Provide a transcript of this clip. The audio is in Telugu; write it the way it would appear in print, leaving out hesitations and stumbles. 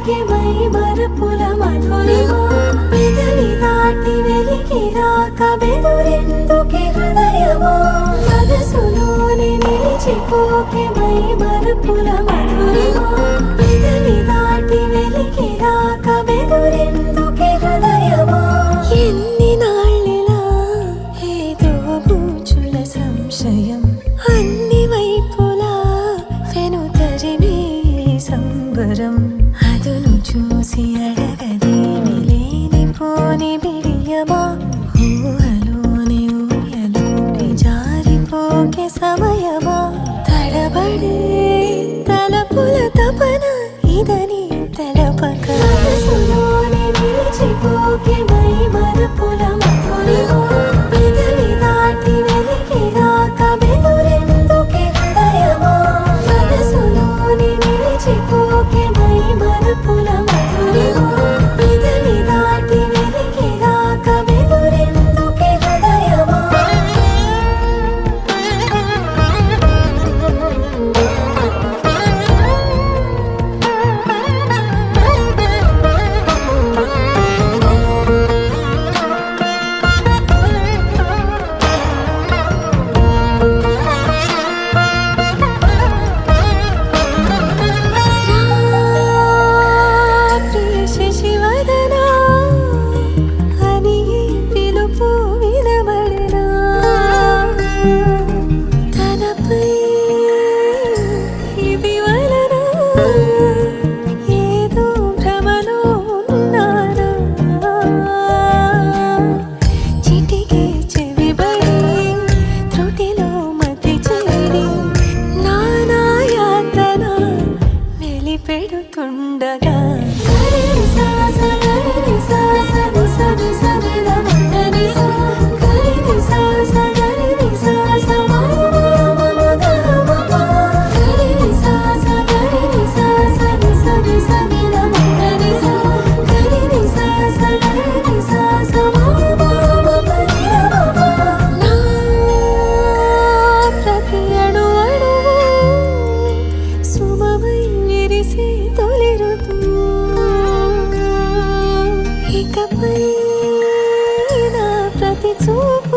మరిచిపోకే మై మరపుల మధురిమా పెదవి దాటి వెలికి రాక బెదురెందుకే హృదయమా మనసులోనే నిలిచిపోకే మై మరపుల మధురిమా పెదవి దాటి వెలికి రాక బెదురెందుకే హృదయమా ఎన్ని నాళ్ళిలా ఏదో బూచుల సంశయం అన్ని వైపులా వెనుతరిమే సంబరం అదును చూసి అడగదేమి లేనిపోని బిడియమా ఊహలోని ఊయలోకి జారిపోకే సమయమా తడబడే తలపుల తపన ఇదని తెలపక మనసులోనే నిలిచిపోకే మై మరపుల మధురిమా పెదవి దాటి వెలికి రాక బెదురెందుకే హృదయమా మనసులోనే నిలిచిపోకే మై మరపుల మధురిమా పెదవి దాటి వెలికి రాక బెదురెందుకే హృదయమా పెడుతుండగా ఇకపై నా ప్రతి చూపు